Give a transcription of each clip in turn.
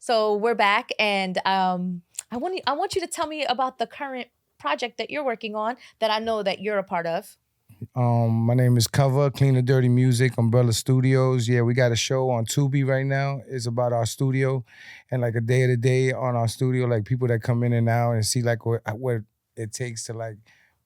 So we're back, and I want you to tell me about the current project that you're working on that I know that you're a part of. My name is Cover, Clean and Dirty Music, Umbrella Studios. Yeah, we got a show on Tubi right now. It's about our studio and like a day of the day on our studio, like people that come in and out and see like what it takes to like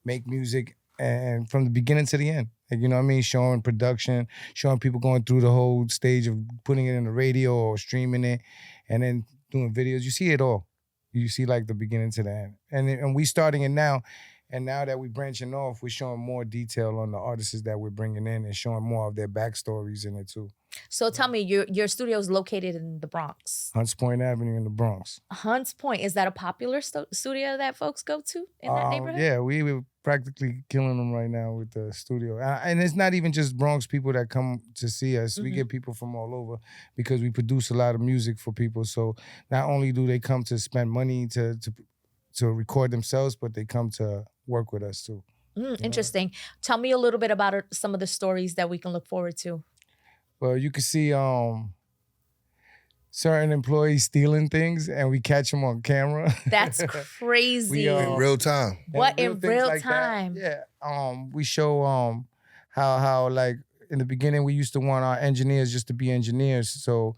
make music and from the beginning to the end. Like, you know what I mean? Showing production, showing people going through the whole stage of putting it in the radio or streaming it and then doing videos. You see it all. You see like the beginning to the end. And we starting it now. And now that we're branching off, we're showing more detail on the artists that we're bringing in and showing more of their backstories in it too. So tell me, your studio is located in the Bronx. Hunts Point Avenue in the Bronx. Hunts Point, is that a popular studio that folks go to in that neighborhood? Yeah, we're practically killing them right now with the studio. And it's not even just Bronx people that come to see us. We get people from all over because we produce a lot of music for people. So not only do they come to spend money to record themselves, but they come to work with us too. Interesting. Tell me a little bit about some of the stories that we can look forward to. Well, you can see certain employees stealing things, and we catch them on camera. That's crazy. In real time. What in real like time? That. Yeah. We show how like in the beginning we used to want our engineers just to be engineers. So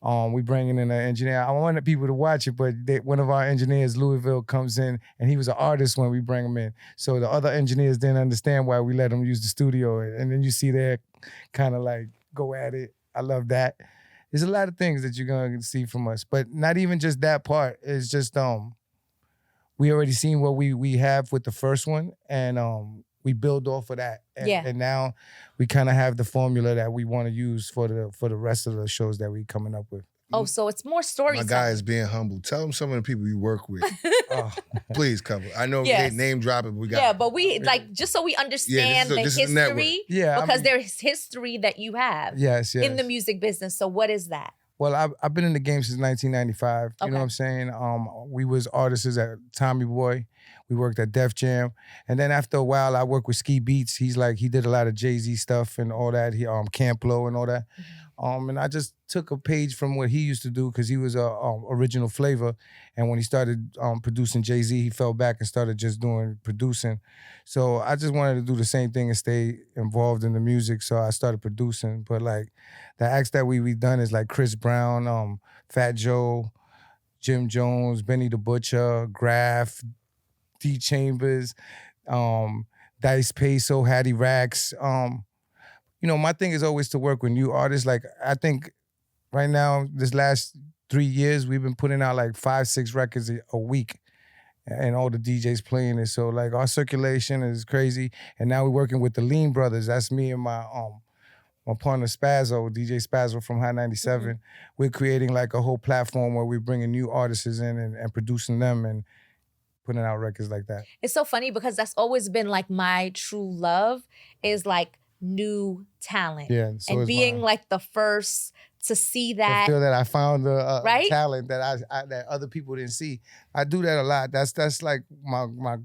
we bringing in an engineer. I wanted people to watch it, but one of our engineers, Louisville, comes in, and he was an artist when we bring him in. So the other engineers didn't understand why we let them use the studio. And then you see that kind of like go at it. I love that. There's a lot of things that you're gonna see from us, but not even just that part. It's just we already seen what we have with the first one, and we build off of that. And now we kind of have the formula that we want to use for the rest of the shows that we coming up with. Oh, so it's more stories. My guy is being humble. Tell him some of the people you work with. Please, Cover. I know we name dropping, but we got. Yeah, but we like just so we understand the history. Because there's history that you have. Yes. In the music business. So what is that? Well, I've been in the game since 1995. You know what I'm saying? We was artists at Tommy Boy. We worked at Def Jam. And then after a while, I worked with Ski Beats. He did a lot of Jay-Z stuff and all that. He Camp Lo and all that. And I just took a page from what he used to do because he was a original flavor. And when he started producing Jay-Z, he fell back and started just doing producing. So I just wanted to do the same thing and stay involved in the music. So I started producing. But like the acts that we done is like Chris Brown, Fat Joe, Jim Jones, Benny the Butcher, Graf, D Chambers, Dice Peso, Hattie Racks. My thing is always to work with new artists. Like I think right now, this last 3 years, we've been putting out like 5-6 records a week, and all the DJs playing it. So like our circulation is crazy. And now we're working with the Lean Brothers. That's me and my partner Spazzo, DJ Spazzo from High 97. We're creating like a whole platform where we're bringing new artists in and producing them and putting out records like that. It's so funny because that's always been like my true love is like new talent. Yeah, so and being like the first to see that. I feel that I found the right? talent that that other people didn't see. I do that a lot. That's like my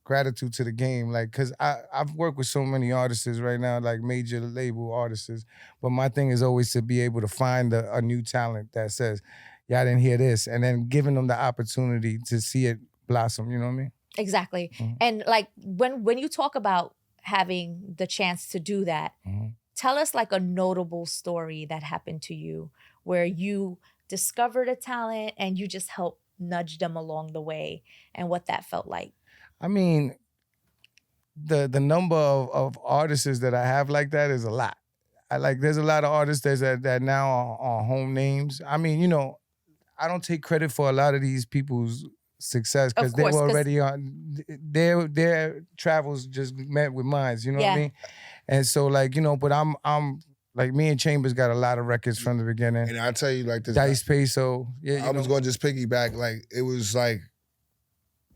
gratitude to the game. Like, cause I've worked with so many artists right now, like major label artists. But my thing is always to be able to find a new talent that says, yeah, I didn't hear this. And then giving them the opportunity to see it blossom, you know what I mean? Exactly. And like when you talk about having the chance to do that, tell us like a notable story that happened to you where you discovered a talent and you just helped nudge them along the way and what that felt like. I mean, the number of artists that I have like that is a lot. There's a lot of artists that now are home names. I mean, I don't take credit for a lot of these people's success because they were already on their travels just met with mine, you know what I mean? And so like, but I'm like me and Chambers got a lot of records from the beginning. And I'll tell you like this. Dice Peso. Yeah, I was going to just piggyback. Like it was like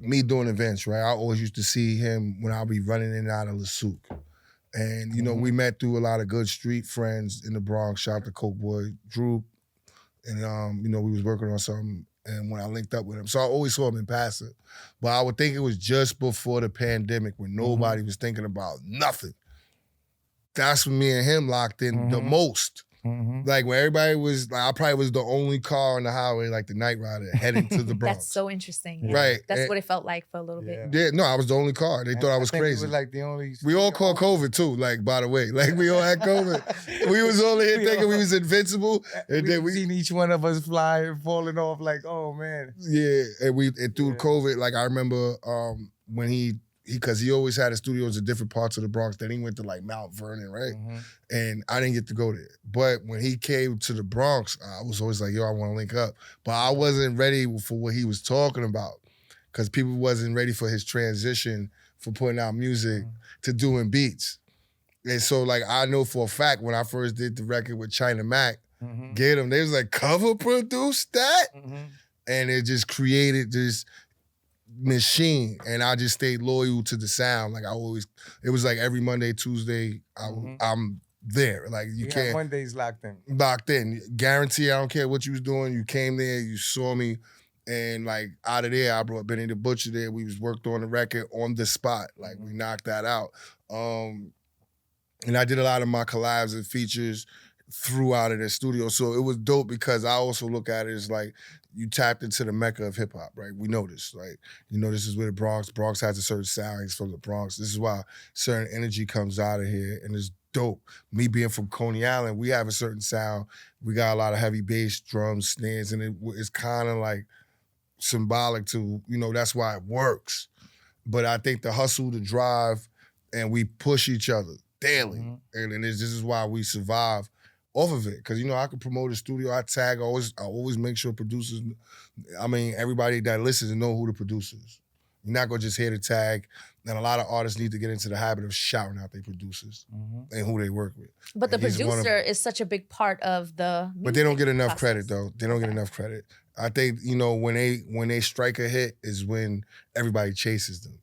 me doing events, right? I always used to see him when I'll be running in and out of the souk. And, we met through a lot of good street friends in the Bronx. Shout out to Coke Boy, Drew. And, we was working on something. And when I linked up with him, so I always saw him in passing. But I would think it was just before the pandemic when nobody was thinking about nothing. That's when me and him locked in the most. Like when everybody was, like, I probably was the only car on the highway, like the night rider heading to the Bronx. That's so interesting. Yeah. Right. That's what it felt like for a little bit. Yeah, no, I was the only car. They thought I was crazy. We were like the only. We all caught COVID too, like, by the way. Like, we all had COVID. We was all here thinking we was invincible. And then we seen each one of us fly and falling off like, oh man. Yeah, and through COVID, like, I remember when because he always had his studios in different parts of the Bronx. Then he went to like Mount Vernon, right? And I didn't get to go there. But when he came to the Bronx, I was always like, yo, I want to link up. But I wasn't ready for what he was talking about because people wasn't ready for his transition from putting out music to doing beats. And so, like, I know for a fact when I first did the record with China Mac, Get Him, they was like, cover produced that? And it just created this machine, and I just stayed loyal to the sound. Like, it was like every Monday, Tuesday, I'm there. Like, you can't. Mondays locked in. Guarantee, I don't care what you was doing. You came there, you saw me, and like out of there, I brought Benny the Butcher there. We was worked on the record on the spot. Like, we knocked that out. And I did a lot of my collabs and features throughout in the studio. So it was dope because I also look at it as like, you tapped into the mecca of hip hop, right? We know this, like, you know, this is where the Bronx has a certain sound. It's from the Bronx. This is why certain energy comes out of here, and it's dope. Me being from Coney Island, we have a certain sound. We got a lot of heavy bass, drums, snares, and it's kind of like symbolic to, you know, that's why it works. But I think the hustle, the drive, and we push each other daily, and this is why we survive off of it. Because, you know, I can promote a studio, I always make sure producers, everybody that listens to know who the producer is. You're not gonna just hear the tag. And a lot of artists need to get into the habit of shouting out their producers and who they work with. But the producer is such a big part of the music But they don't get enough process. credit, though. They don't get enough credit. I think, you know, when they strike a hit is when everybody chases them.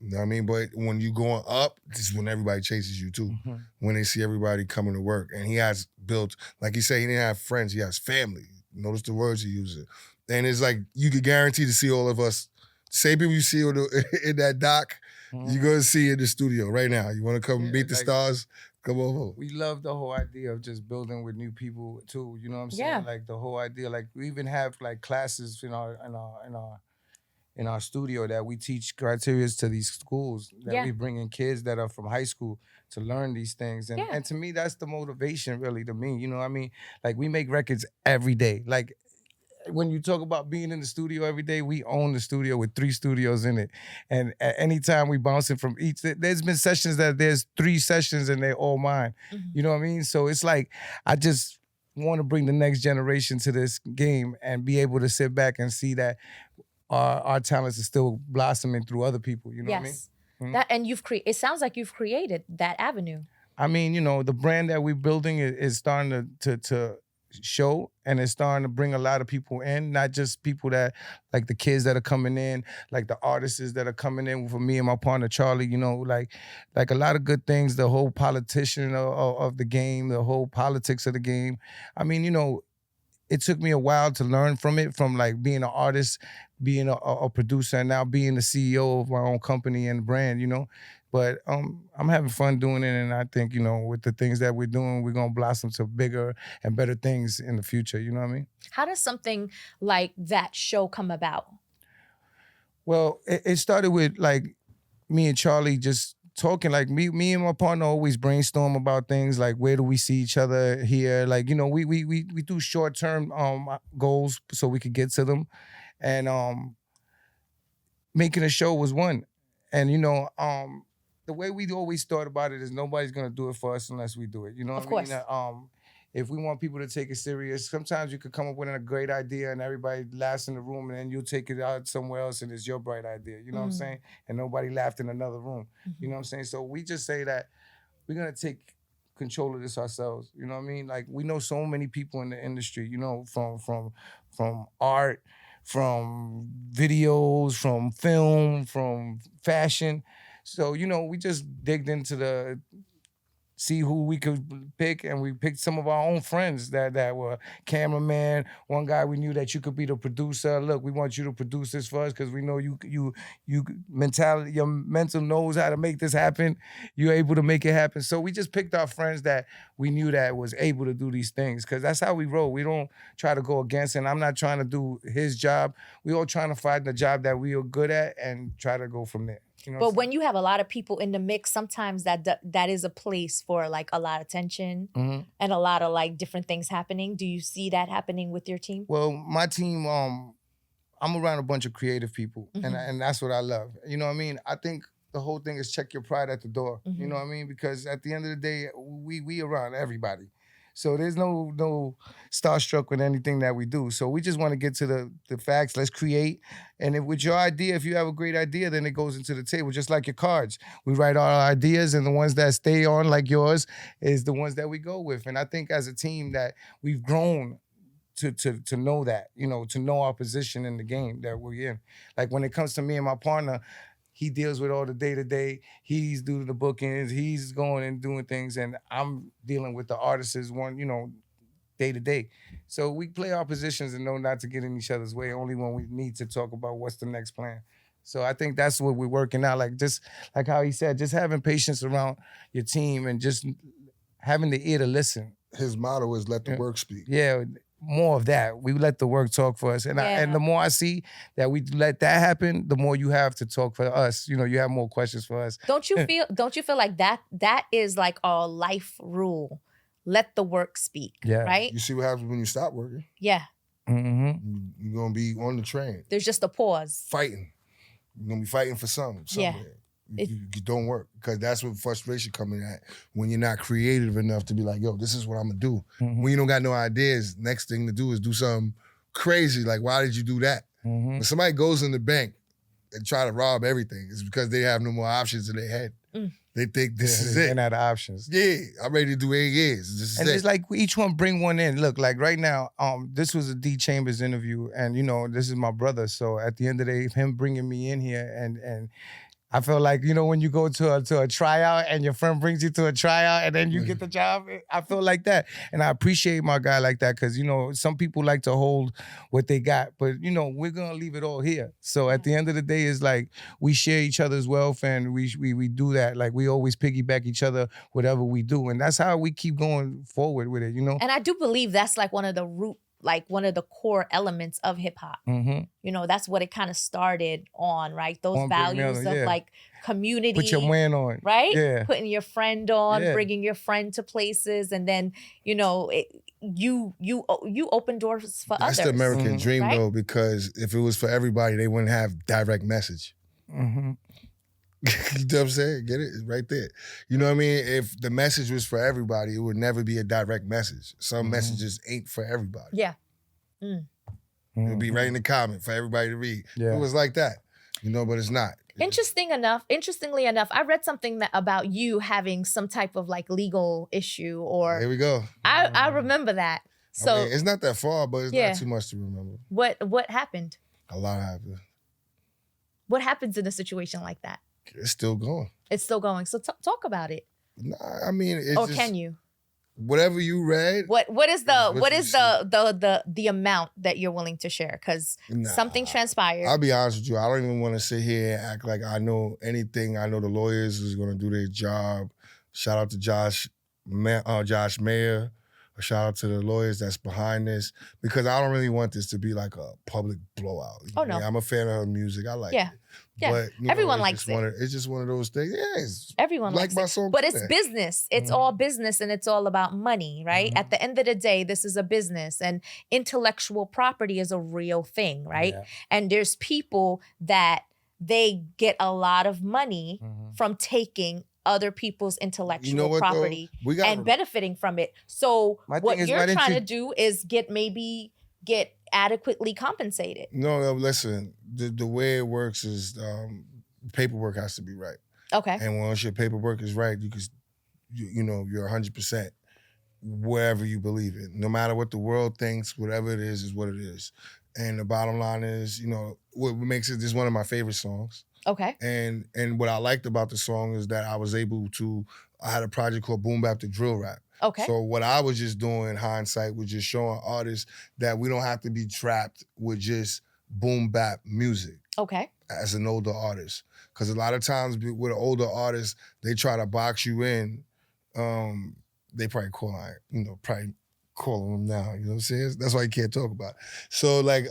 You know what I mean? But when you going up, this is when everybody chases you too. When they see everybody coming to work. And he has built, like he said, he didn't have friends, he has family. Notice the words he uses. And it's like, you could guarantee to see all of us, same people you see in that doc, you're going to see in the studio right now. You want to come meet the stars? Come over. We love the whole idea of just building with new people too. You know what I'm saying? Yeah. Like the whole idea, like we even have like classes in our studio that we teach criteria to these schools that we bring in kids that are from high school to learn these things. And to me, that's the motivation really to me. You know what I mean? Like, we make records every day. Like, when you talk about being in the studio every day, we own the studio with 3 studios in it. And at any time we bouncing from each, there's been sessions that there's 3 sessions and they're all mine. You know what I mean? So it's like, I just want to bring the next generation to this game and be able to sit back and see that our talents are still blossoming through other people. You know what I mean? That, and it sounds like you've created that avenue. I mean, you know, the brand that we're building is starting to show, and it's starting to bring a lot of people in, not just people that, like the kids that are coming in, like the artists that are coming in for me and my partner Charlie, you know, like a lot of good things, the whole politician of the game, the whole politics of the game. I mean, you know, it took me a while to learn from it, from like being an artist, being a producer, and now being the CEO of my own company and brand, you know. But I'm having fun doing it, and I think, you know, with the things that we're doing, we're gonna blossom to bigger and better things in the future, you know what I mean? How does something like that show come about? Well, it started with like me and Charlie just talking. Like me and my partner always brainstorm about things like, where do we see each other here? Like, you know, we do short-term goals so we could get to them. And making a show was one. And, you know, the way we always thought about it is nobody's gonna do it for us unless we do it. You know what I mean? If we want people to take it serious, sometimes you could come up with a great idea and everybody laughs in the room, and then you'll take it out somewhere else and it's your bright idea. You know what I'm saying? And nobody laughed in another room. You know what I'm saying? So we just say that we're gonna take control of this ourselves. You know what I mean? Like, we know so many people in the industry, you know, from art, from videos, from film, from fashion. So, you know, we just digged into see who we could pick, and we picked some of our own friends that were cameraman. One guy we knew that you could be the producer. Look, we want you to produce this for us because we know you mentality, your mental knows how to make this happen. You're able to make it happen. So we just picked our friends that we knew that was able to do these things because that's how we roll. We don't try to go against, and I'm not trying to do his job. We all trying to find the job that we are good at and try to go from there. You know but when you have a lot of people in the mix, sometimes that is a place for like a lot of tension and a lot of like different things happening. Do you see that happening with your team? Well, my team, I'm around a bunch of creative people, and that's what I love. You know what I mean? I think the whole thing is check your pride at the door. You know what I mean? Because at the end of the day, we around everybody. So there's no starstruck with anything that we do. So we just want to get to the facts. Let's create. And if, with your idea, if you have a great idea, then it goes into the table, just like your cards. We write our ideas, and the ones that stay on, like yours, is the ones that we go with. And I think as a team that we've grown to know that, you know, to know our position in the game that we're in. Like when it comes to me and my partner, he deals with all the day-to-day. He's doing the bookings. He's going and doing things, and I'm dealing with the artists one, you know, day-to-day. So we play our positions and know not to get in each other's way, only when we need to talk about what's the next plan. So I think that's what we're working out. Like just like how he said, just having patience around your team and just having the ear to listen. His motto is let the work speak. Yeah. More of that. We let the work talk for us. And and the more I see that we let that happen, the more you have to talk for us. You know, you have more questions for us. Don't you feel like that is like a life rule? Let the work speak. Yeah. Right? You see what happens when you stop working? Yeah. You're gonna be on the train. There's just a pause. Fighting. You're gonna be fighting for something somewhere. Yeah. You don't work, because that's what frustration coming at when you're not creative enough to be like, yo, this is what I'm gonna do. When you don't got no ideas, next thing to do is do something crazy. Like, why did you do that? When somebody goes in the bank and try to rob everything, it's because they have no more options in their head. They think this is it. They're not options. Yeah, I'm ready to do 8 years. This is and it. it's like each one bring one in. Look, like right now, this was a D Chambers interview, and you know, this is my brother. So at the end of the day, him bringing me in here and I feel like, you know, when you go to a tryout and your friend brings you to a tryout and then you get the job, I feel like that. And I appreciate my guy like that because, you know, some people like to hold what they got, but, you know, we're going to leave it all here. So at the end of the day, it's like we share each other's wealth and we do that. Like we always piggyback each other, whatever we do. And that's how we keep going forward with it, you know? And I do believe that's like one of the core elements of hip hop. You know, that's what it kind of started on, right? Those values of like community. Put your man on. Right? Yeah. Putting your friend on, bringing your friend to places. And then, you know, you open doors for others. That's the American dream, right? though, because if it was for everybody, they wouldn't have direct message. You know what I'm saying? Get it? It's right there. You know what I mean? If the message was for everybody, it would never be a direct message. Some messages ain't for everybody. Yeah. It would be right in the comment for everybody to read. Yeah. It was like that, you know, but it's not. Interestingly enough, I read something about you having some type of like legal issue or... Here we go. I remember that. So I mean, it's not that far, but it's not too much to remember. What happened? A lot happened. What happens in a situation like that? It's still going. It's still going. So talk about it. Nah, I mean, it's or just, can you? Whatever you read. What is the amount that you're willing to share? Because something transpired. I'll be honest with you. I don't even want to sit here and act like I know anything. I know the lawyers is going to do their job. Shout out to Josh Mayer. Shout out to the lawyers that's behind this, because I don't really want this to be like a public blowout. Oh, no. I'm a fan of her music. I like it. Yeah. But, everyone likes it. It's just one of those things. Yeah, everyone likes my it. song. But it's business. It's all business and it's all about money, right? At the end of the day, this is a business and intellectual property is a real thing, right? Yeah. And there's people that they get a lot of money from taking other people's intellectual property and benefiting from it. So what you're trying to do is get adequately compensated. No, listen. The way it works is paperwork has to be right. Okay. And once your paperwork is right, you're 100% wherever you believe it. No matter what the world thinks, whatever it is what it is. And the bottom line is, what makes it this one of my favorite songs. Okay. And what I liked about the song is that I had a project called Boom Bap to Drill Rap. Okay. So what I was just doing in hindsight was just showing artists that we don't have to be trapped with just boom bap music. Okay. As an older artist. Because a lot of times with an older artist, they try to box you in. They probably calling them now, you know what I'm saying? That's why you can't talk about it. So like,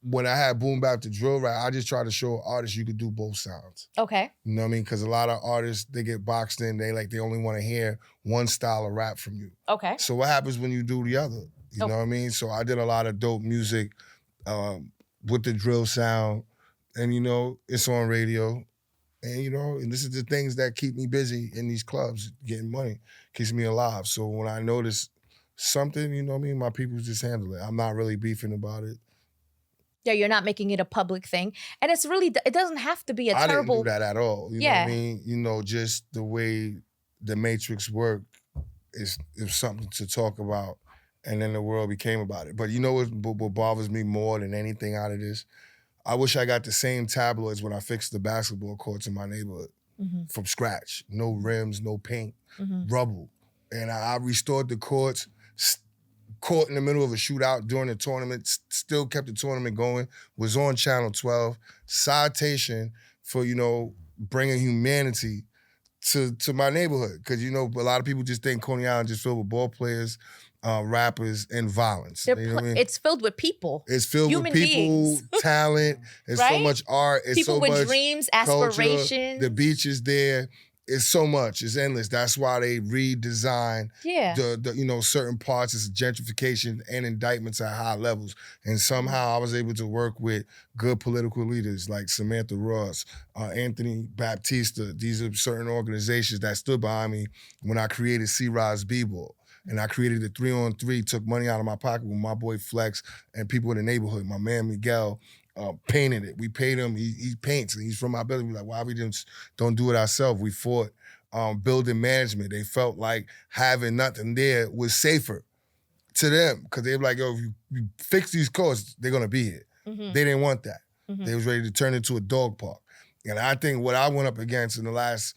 when I had Boom Bap to Drill Rap, I just try to show artists you could do both sounds. Okay. You know what I mean? Because a lot of artists, they get boxed in. They only want to hear one style of rap from you. Okay. So what happens when you do the other? You know what I mean? So I did a lot of dope music with the drill sound. And, it's on radio. And, and this is the things that keep me busy in these clubs, getting money, keeps me alive. So when I notice something, you know what I mean, my people just handle it. I'm not really beefing about it. Yeah, you're not making it a public thing. And it's really, it doesn't have to be a terrible... I didn't do that at all. You know what I mean? Just the way the Matrix worked is something to talk about. And then the world became about it. But you know what bothers me more than anything out of this? I wish I got the same tabloids when I fixed the basketball courts in my neighborhood from scratch. No rims, no paint, rubble. And I restored the courts, caught in the middle of a shootout during the tournament, still kept the tournament going, was on Channel 12. Citation for, bringing humanity to my neighborhood. Because, a lot of people just think Coney Island just filled with ball players, rappers, and violence. You know what I mean? It's filled with people. It's filled Human with people, beings. Talent. It's so much art. It's people so with much dreams, culture. aspirations. The beach is there. It's so much. It's endless. That's why they redesign the certain parts. It's gentrification and indictments at high levels. And somehow I was able to work with good political leaders like Samantha Ross, Anthony Baptista. These are certain organizations that stood behind me when I created C-Rise B-Ball. And I created a 3-on-3, took money out of my pocket with my boy Flex and people in the neighborhood. My man Miguel painted it. We paid him. He paints, and he's from our building. We're like, why we don't do it ourselves? We fought building management. They felt like having nothing there was safer to them because they were like, yo, if you fix these courts, they're going to be here. They didn't want that. They was ready to turn it into a dog park. And I think what I went up against in the last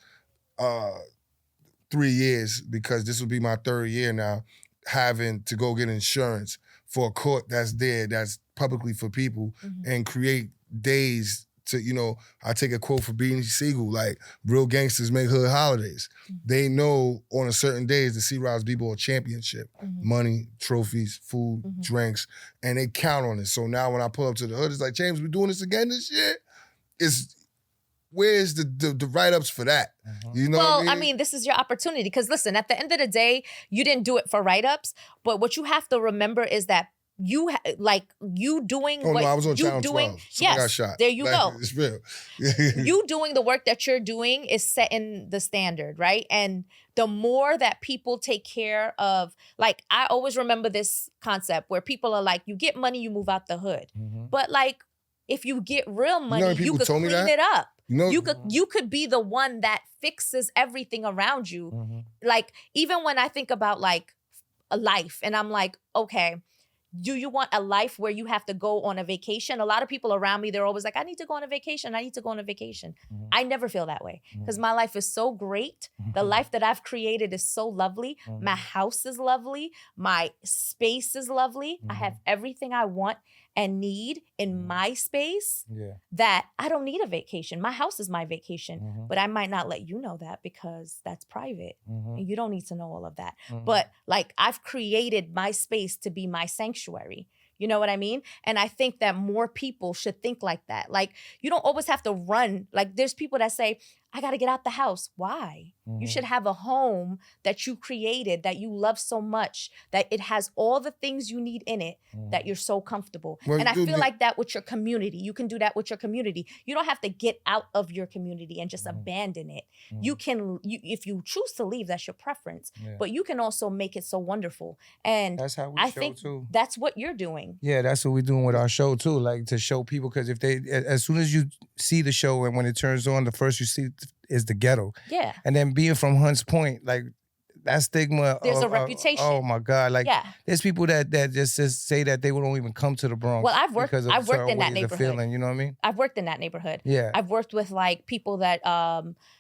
3 years, because this will be my 3rd year now, having to go get insurance for a court that's there, that's publicly for people, and create days to, I take a quote from Beanie Siegel, like, real gangsters make hood holidays. They know on a certain day is the C-Rise B-Ball Championship. Money, trophies, food, drinks, and they count on it. So now when I pull up to the hood, it's like, James, we doing this again this year? Where's the write-ups for that? You know what I mean? This is your opportunity. Because listen, at the end of the day, you didn't do it for write-ups. But what you have to remember is that you doing what I was on you Channel doing. 12. Yes, got shot. There you go. It's real. You doing the work that you're doing is setting the standard, right? And the more that people take care of, like, I always remember this concept where people are like, you get money, you move out the hood. But like, if you get real money, you could clean it up. You could be the one that fixes everything around you. Like, even when I think about like a life and I'm like, okay, do you want a life where you have to go on a vacation? A lot of people around me, they're always like, I need to go on a vacation. I need to go on a vacation. I never feel that way because my life is so great. The life that I've created is so lovely. My house is lovely. My space is lovely. I have everything I want and need in my space that I don't need a vacation. My house is my vacation, but I might not let you know that because that's private and you don't need to know all of that. But like, I've created my space to be my sanctuary. You know what I mean? And I think that more people should think like that. Like, you don't always have to run. Like, there's people that say, I got to get out the house. Why? You should have a home that you created, that you love so much, that it has all the things you need in it, that you're so comfortable. And I feel like that with your community. You can do that with your community. You don't have to get out of your community and just abandon it. You can, if you choose to leave, that's your preference. But you can also make it so wonderful. And that's how we I show think too. That's what you're doing. Yeah, that's what we're doing with our show too. Like, to show people, because if they, as soon as you see the show and when it turns on, the first you see is the ghetto. Yeah. And then being from Hunts Point, like, that stigma. There's a reputation. Oh my God! Like Yeah. there's people that just say that they won't even come to the Bronx. Well, I've worked because of in certain that ways of neighborhood. feeling, you know what I mean? I've worked in that neighborhood. Yeah. I've worked with like people that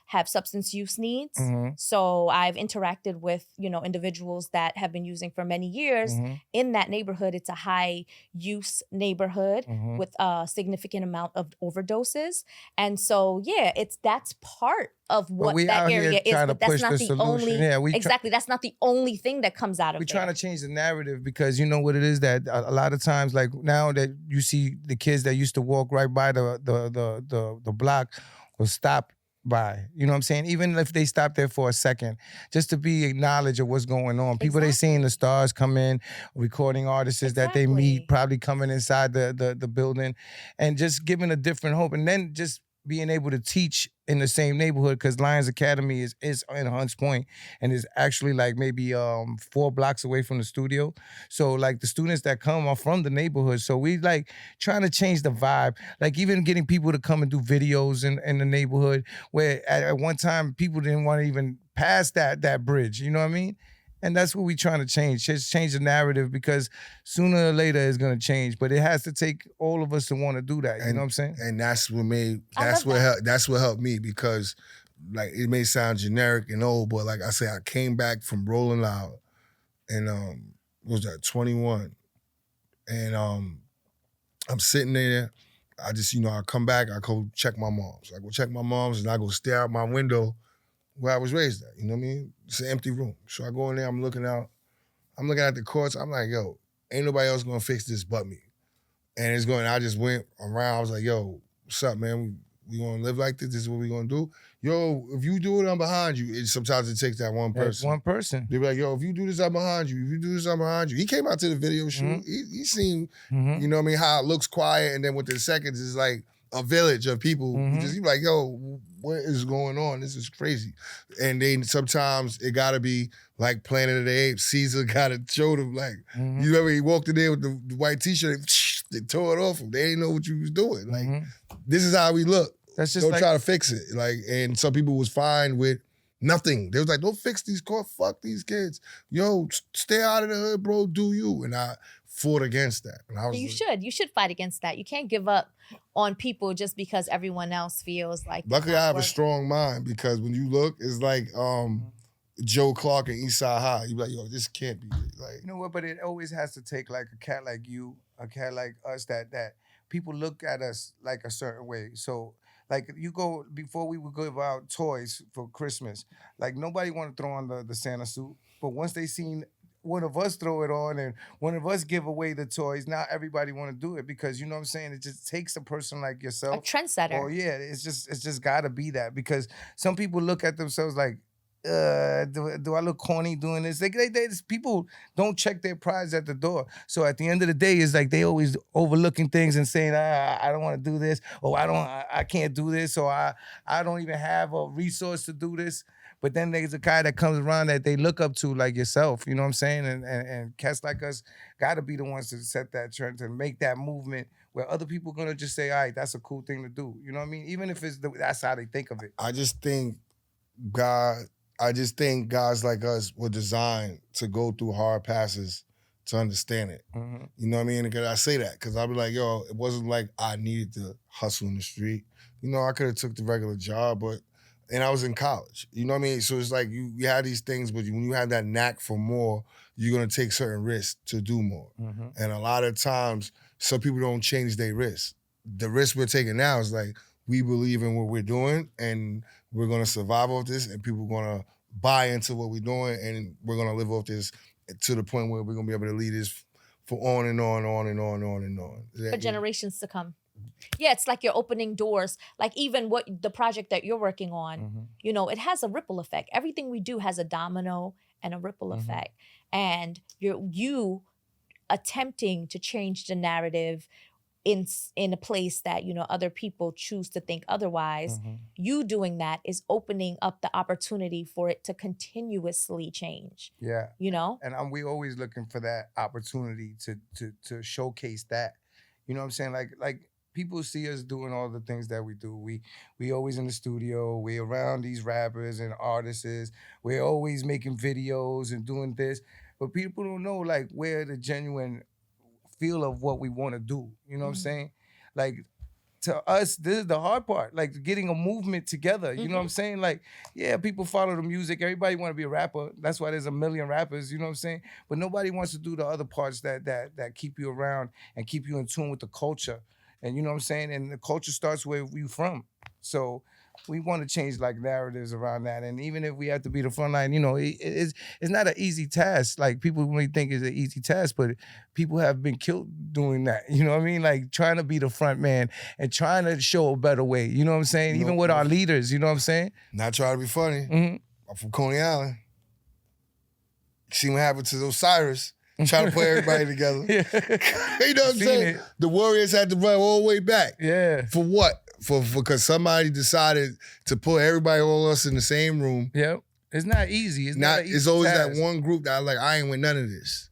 have substance use needs. Mm-hmm. So I've interacted with, you know, individuals that have been using for many years. Mm-hmm. In that neighborhood, it's a high use neighborhood Mm-hmm. with a significant amount of overdoses. And so, yeah, that's part of what we that out area here is, trying but to that's push not the the solution. only, Yeah, exactly, that's not the only thing that comes out of We're there. trying to change the narrative because you know what it is that a lot of times, like now that you see the kids that used to walk right by the block will stop by. You know what I'm saying? Even if they stop there for a second, just to be acknowledged of what's going on. People they seeing the stars come in, recording artists that they meet, probably coming inside the building, and just giving a different hope. And then just being able to teach in the same neighborhood, because Lions Academy is in Hunts Point and is actually like maybe 4 blocks away from the studio. So like the students that come are from the neighborhood. So we like trying to change the vibe. Like even getting people to come and do videos in the neighborhood where at one time people didn't want to even pass that bridge. You know what I mean? And that's what we're trying to change. Just change the narrative, because sooner or later it's gonna change. But it has to take all of us to want to do that. You know what I'm saying? And that's what helped me, because like it may sound generic and old, but like I say, I came back from Rolling Loud and what was that, 21. And I'm sitting there. I just, I come back, I go check my mom's. I go check my mom's and I go stare out my window where I was raised at. You know what I mean? It's an empty room. So I go in there, I'm looking at the courts. I'm like, yo, ain't nobody else gonna fix this but me. And I just went around. I was like, yo, what's up, man? We gonna live like this? This is what we gonna do? Yo, if you do it, I'm behind you. Sometimes it takes that one person. That's one person. They be like, yo, if you do this, I'm behind you. If you do this, I'm behind you. He came out to the video shoot. Mm-hmm. He seen, you know what I mean, how it looks quiet, and then within seconds, it's like a village of people. Just like, yo, what is going on? This is crazy. And then sometimes it gotta be like Planet of the Apes. Caesar gotta show them, like, you remember he walked in there with the white t-shirt, they tore it off him. They didn't know what you was doing. Like, this is how we look. That's just don't try to fix it. Like, and some people was fine with nothing. They was like, don't fix these cars, fuck these kids. Yo, stay out of the hood, bro, do you. And I fought against that. And I was You should fight against that. You can't give up on people just because everyone else feels like. Luckily, I have a strong mind, because when you look, it's like Joe Clark and Eastside High. You be like, yo, this can't be like. You know what? But it always has to take like a cat like you, a cat like us, that people look at us like a certain way. So like you go, before we would give out toys for Christmas, like nobody want to throw on the Santa suit. But once they seen one of us throw it on and one of us give away the toys, now everybody want to do it, because you know what I'm saying? It just takes a person like yourself. A trendsetter. Oh yeah, it's just gotta be that, because some people look at themselves like, do I look corny doing this? People don't check their prize at the door. So at the end of the day, it's like they always overlooking things and saying, I don't want to do this, or I can't do this, or I don't even have a resource to do this. But then there's a guy that comes around that they look up to, like yourself, you know what I'm saying? And cats like us gotta be the ones to set that trend, to make that movement where other people gonna just say, all right, that's a cool thing to do. You know what I mean? Even if that's how they think of it. I just think guys like us were designed to go through hard passes to understand it. You know what I mean? Because I say that, because I'll be like, yo, it wasn't like I needed to hustle in the street. You know, I could have took the regular job, and I was in college. You know what I mean? So it's like you have these things, but when you have that knack for more, you're gonna take certain risks to do more. And a lot of times, some people don't change their risks. The risk we're taking now is like, we believe in what we're doing, and we're gonna survive off this, and people are gonna buy into what we're doing, and we're gonna live off this to the point where we're gonna be able to lead this for on and on and on and on. For generations to come. Yeah, it's like you're opening doors. Like even what the project that you're working on, you know, it has a ripple effect. Everything we do has a domino and a ripple effect. And you attempting to change the narrative in a place that, you know, other people choose to think otherwise, you doing that is opening up the opportunity for it to continuously change. Yeah. You know? And we always looking for that opportunity to showcase that. You know what I'm saying? Like people see us doing all the things that we do. We always in the studio. We around these rappers and artists. We're always making videos and doing this. But people don't know like where the genuine feel of what we want to do. You know what I'm saying? Like to us, this is the hard part. Like getting a movement together. You know what I'm saying? Like, yeah, people follow the music. Everybody want to be a rapper. That's why there's a million rappers. You know what I'm saying? But nobody wants to do the other parts that keep you around and keep you in tune with the culture. And you know what I'm saying? And the culture starts where you from. So we want to change like narratives around that. And even if we have to be the front line, you know, it's not an easy task. Like people really think it's an easy task, but people have been killed doing that. You know what I mean? Like trying to be the front man and trying to show a better way. You know what I'm saying? Even with our leaders, you know what I'm saying? Not trying to be funny. I'm from Coney Island. See what happened to Osiris. Trying to put everybody together. You know what I'm saying? The Warriors had to run all the way back. Yeah. For what? Because somebody decided to put everybody, all us in the same room. Yep. It's not easy. It's always that one group that like, I ain't with none of this.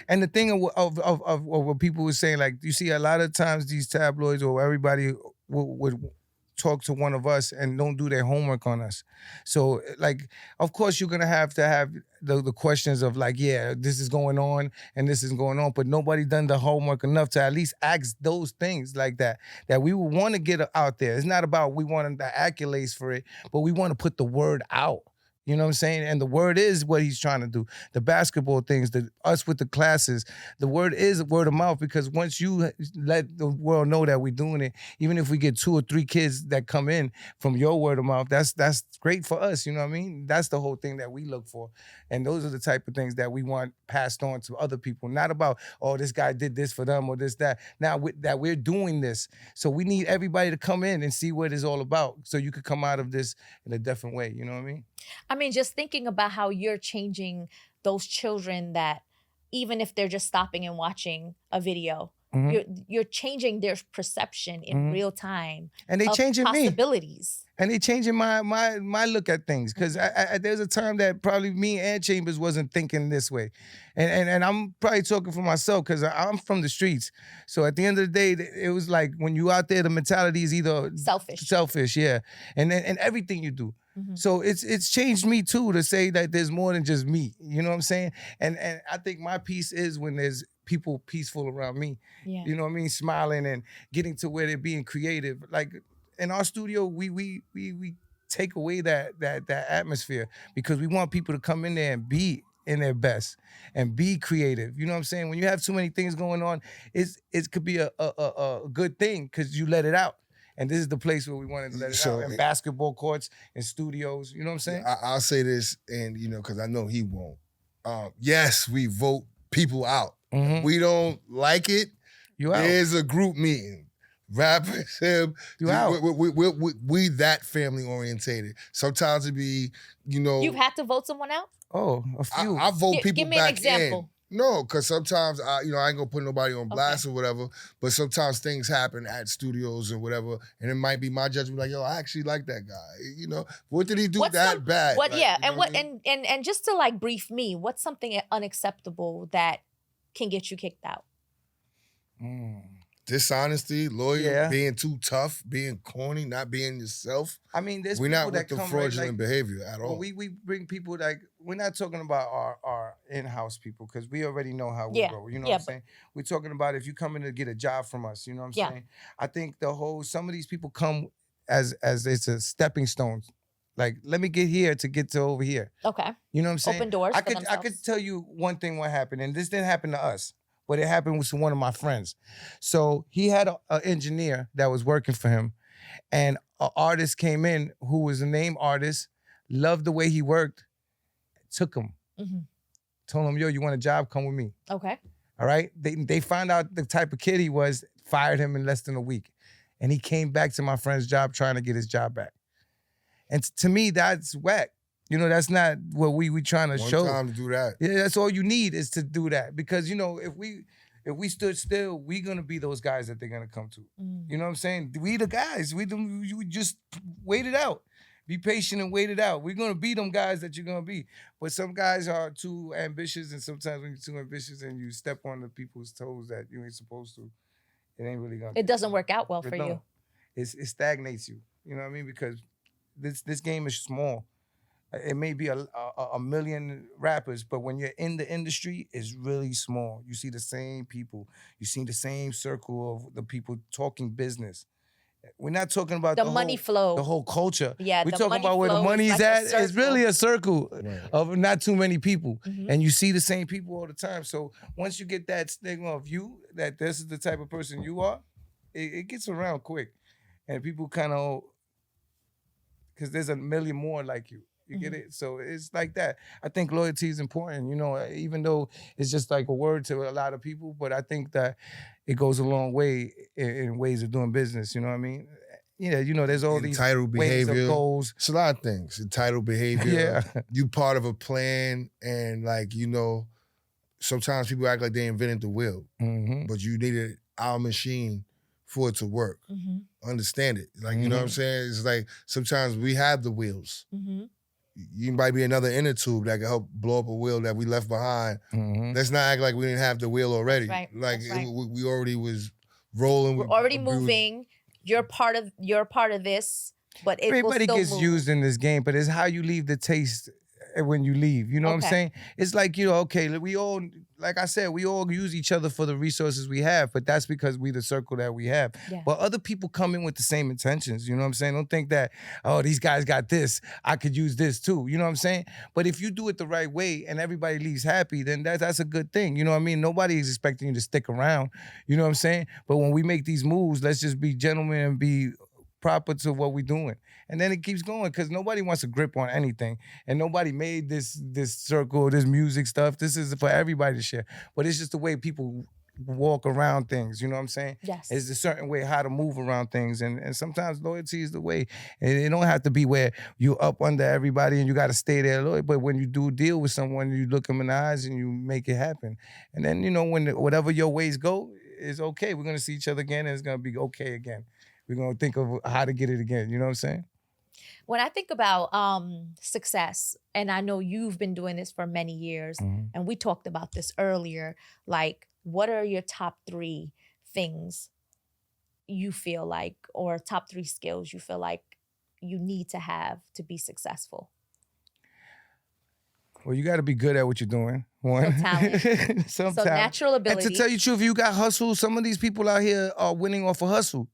And the thing of what people were saying, like, you see a lot of times these tabloids or everybody would talk to one of us and don't do their homework on us. So, like, of course, you're going to have the questions of, like, yeah, this is going on and this is going on, but nobody done the homework enough to at least ask those things like that we would want to get out there. It's not about we want the accolades for it, but we want to put the word out. You know what I'm saying? And the word is what he's trying to do. The basketball things, us with the classes, the word is word of mouth, because once you let the world know that we're doing it, even if we get 2 or 3 kids that come in from your word of mouth, that's great for us. You know what I mean? That's the whole thing that we look for. And those are the type of things that we want passed on to other people. Not about, oh, this guy did this for them or this, that. Now that we're doing this. So we need everybody to come in and see what it's all about so you could come out of this in a different way. You know what I mean? I mean, just thinking about how you're changing those children that even if they're just stopping and watching a video, you're changing their perception in real time. And they changing possibilities. Me. And they changing my look at things. Because there's a time that probably me and Chambers wasn't thinking this way. And I'm probably talking for myself because I'm from the streets. So at the end of the day, it was like when you out there, the mentality is either selfish, yeah. And everything you do. So it's changed me too to say that there's more than just me. You know what I'm saying? And I think my peace is when there's people peaceful around me. Yeah. You know what I mean? Smiling and getting to where they're being creative. Like in our studio, we take away that atmosphere because we want people to come in there and be in their best and be creative. You know what I'm saying? When you have too many things going on, it could be a good thing because you let it out. And this is the place where we wanted to let it out. And basketball courts and studios. You know what I'm saying? I'll say this, and because I know he won't. Yes, we vote people out. We don't like it. You out. There's a group meeting. Rappers, him. You out. We that family orientated. Sometimes it be, You've had to vote someone out? Oh, a few. I vote people give me back an example. in. No, because sometimes I ain't gonna put nobody on blast or whatever. But sometimes things happen at studios and whatever, and it might be my judgment. Like, yo, I actually like that guy. What did he do bad? What? Like, yeah, and just to like brief me, what's something unacceptable that can get you kicked out? Dishonesty, loyal, being too tough, being corny, not being yourself. I mean, there's we're people not with the fraudulent behavior at all. Well, we bring people like, we're not talking about our in-house people because we already know how we go. You know what I'm saying? We're talking about if you come in to get a job from us. You know what I'm saying? I think some of these people come as it's a stepping stone. Like, let me get here to get to over here. Okay. You know what I'm saying? Open doors. I could tell you one thing what happened, and this didn't happen to us. But it happened with one of my friends. So he had an engineer that was working for him. And an artist came in who was a name artist, loved the way he worked, took him. Told him, yo, you want a job? Come with me. Okay. All right? They found out the type of kid he was, fired him in less than a week. And he came back to my friend's job trying to get his job back. And to me, that's whack. That's not what we trying to show. One time to do that. Yeah, that's all you need is to do that. Because, if we stood still, we're going to be those guys that they're going to come to. You know what I'm saying? We the guys. We just wait it out. Be patient and wait it out. We're going to be them guys that you're going to be. But some guys are too ambitious, and sometimes when you're too ambitious and you step on the people's toes that you ain't supposed to, it ain't really gonna. It doesn't work out well It for don't. you. It stagnates you. You know what I mean? Because this game is small. It may be a million rappers, but when you're in the industry, it's really small. You see the same people. You see the same circle of the people talking business. We're not talking about The money flow. the whole culture. Yeah, We're the talking money about where the flow is money's like a at. It's circle. really a circle Right. of not too many people. Mhm. And you see the same people all the time. So once you get that stigma of you, that this is the type of person you are, it gets around quick. And people kind of, because there's a million more like you. You get it? So it's like that. I think loyalty is important, you know, even though it's just like a word to a lot of people, but I think that it goes a long way in ways of doing business, you know what I mean? Yeah, you know, there's all these Entitled ways behavior. of goals. It's a lot of things. Entitled behavior. Yeah. You part of a plan, and like, you know, sometimes people act like they invented the wheel, Mm-hmm. but you needed our machine for it to work. Mm-hmm. Understand it. Like, you know what I'm saying? It's like sometimes we have the wheels. Mm-hmm. You might be another inner tube that can help blow up a wheel that we left behind. Mm-hmm. Let's not act like we didn't have the wheel already. That's right. Like That's right. we already was rolling. We're already moving. You're part of this, but it Everybody will still gets move. used in this game, but it's how you leave the taste when you leave. You know what I'm Okay. saying? It's like, you know, okay, we all, like I said, we all use each other for the resources we have, but that's because we the circle that we have. Yeah. But other people come in with the same intentions. You know what I'm saying? Don't think that, oh, these guys got this, I could use this too. You know what I'm saying? But if you do it the right way and everybody leaves happy, then that's a good thing. You know what I mean? Nobody is expecting you to stick around. You know what I'm saying? But when we make these moves, let's just be gentlemen and be proper to what we're doing. And then it keeps going because nobody wants a grip on anything. And nobody made this circle, this music stuff. This is for everybody to share. But it's just the way people walk around things. You know what I'm saying? Yes. It's a certain way how to move around things. And sometimes loyalty is the way. And it don't have to be where you up under everybody and you got to stay there loyal. But when you do deal with someone, you look them in the eyes and you make it happen. And then, you know, when whatever your ways go, it's okay. We're going to see each other again and it's going to be okay again. We're going to think of how to get it again. You know what I'm saying? When I think about success, and I know you've been doing this for many years, and we talked about this earlier, like what are your top 3 things you feel like, or top 3 skills you feel like you need to have to be successful? Well, you got to be good at what you're doing. One. So talent. So natural ability. And to tell you the truth, you got hustle. Some of these people out here are winning off of hustle.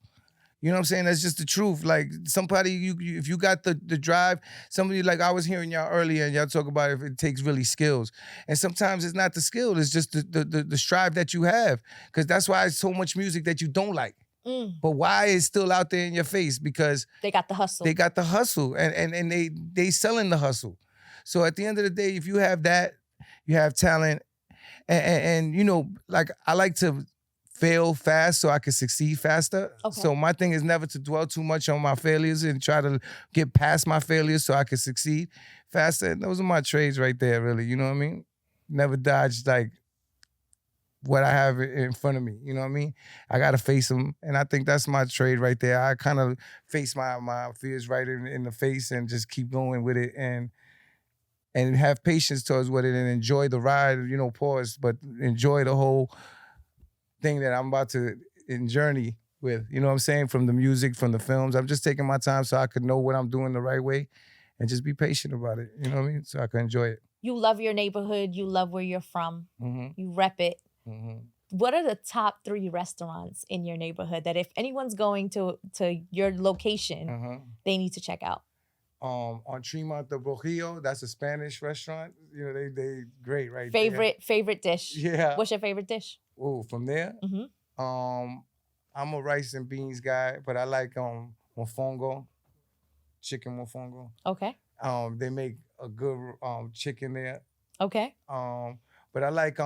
You know what I'm saying? That's just the truth. Like somebody, if you got the drive, somebody like I was hearing y'all earlier and y'all talk about if it takes really skills. And sometimes it's not the skill, it's just the strive that you have. Because that's why it's so much music that you don't like. But why is still out there in your face? Because they got the hustle. They got the hustle and they selling the hustle. So at the end of the day, if you have that, you have talent. And you know, like I like to fail fast so I can succeed faster. Okay. So my thing is never to dwell too much on my failures and try to get past my failures so I can succeed faster. And those are my trades right there, really. You know what I mean? Never dodge like what I have in front of me. You know what I mean? I got to face them. And I think that's my trade right there. I kind of face my fears right in the face and just keep going with it and have patience towards with it and enjoy the ride, you know, pause, but enjoy the whole thing that I'm about to journey with, you know what I'm saying? From the music, from the films. I'm just taking my time so I could know what I'm doing the right way and just be patient about it, you know what I mean? So I can enjoy it. You love your neighborhood. You love where you're from. Mm-hmm. You rep it. Mm-hmm. What are the top 3 restaurants in your neighborhood that if anyone's going to your location, they need to check out? On Tremont de Brojillo, that's a Spanish restaurant. You know, they great right there. Favorite dish? Yeah. What's your favorite dish? Oh, from there? I'm a rice and beans guy, but I like mofongo, chicken mofongo. Okay. They make a good chicken there. Okay. But I like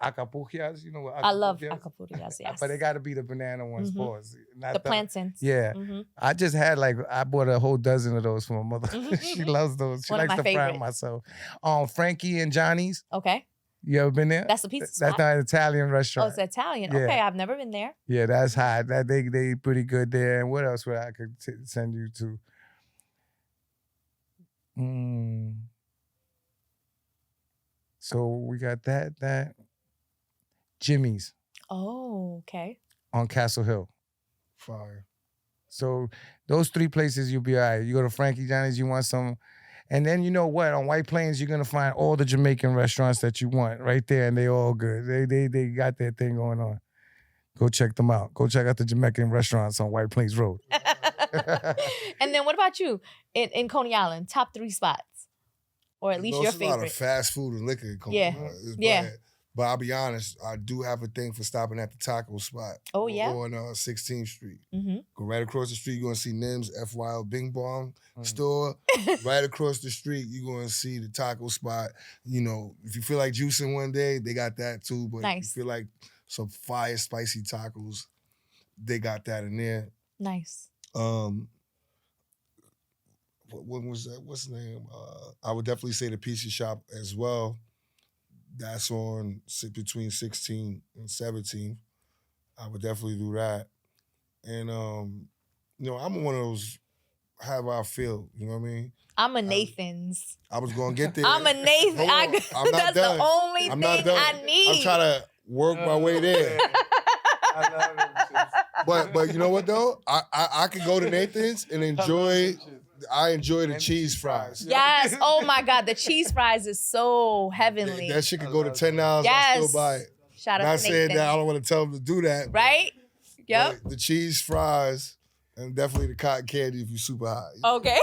acapulcias, you know what acapulcias? I love acapulcias, yes. But they got to be the banana ones, pause. Not the plantains. Yeah. I just had I bought a whole dozen of those for my mother. She loves those. She One of likes my to fry favorites. myself. Frankie and Johnny's. Okay. You ever been there? That's a pizza spot? That's not an Italian Oh, restaurant. it's Italian. Yeah. Okay, I've never been there. Yeah, that's hot. That they pretty good there. And what else would I could send you to? So we got that Jimmy's. Oh, okay. on Castle Hill. Fire. So those 3 places, you'll be all right. You go to Frankie Johnny's, you want some. And then you know what? On White Plains, you're going to find all the Jamaican restaurants that you want right there, and they all good. They got their thing going on. Go check them out. Go check out the Jamaican restaurants on White Plains Road. And then what about you in Coney Island? Top 3 spots? Or at least your There's a lot favorite? of fast food and liquor in Coney Yeah. Island. It's Yeah. bad. But I'll be honest, I do have a thing for stopping at the taco spot. Oh, yeah? On 16th Street. Mm-hmm. Go right across the street, you're going to see Nim's FYL Bing Bong store. Right across the street, you're going to see the taco spot. You know, if you feel like juicing one day, they got that too. But Nice. if you feel like some fire, spicy tacos, they got that in there. Nice. What was that? What's the name? I would definitely say the Pizza Shop as well. That's on between 16 and 17. I would definitely do that. And, you know, I'm one of those, however I feel, you know what I mean? I'm a Nathan's. I was going to get there. I'm a Nathan. Hold on, I'm not That's done. the only I'm thing not done. I need. I'm trying to work my way there. I love them. But you know what, though? I could go to Nathan's and enjoy... I enjoy the cheese fries. Yes. Oh my God. The cheese fries is so heavenly. That shit could go to $10. Yes. I still buy it. Shout out Not to saying Nathan. that I don't want to tell them to do that. Right? Yep. But the cheese fries and definitely the cotton candy if you're super high. Okay.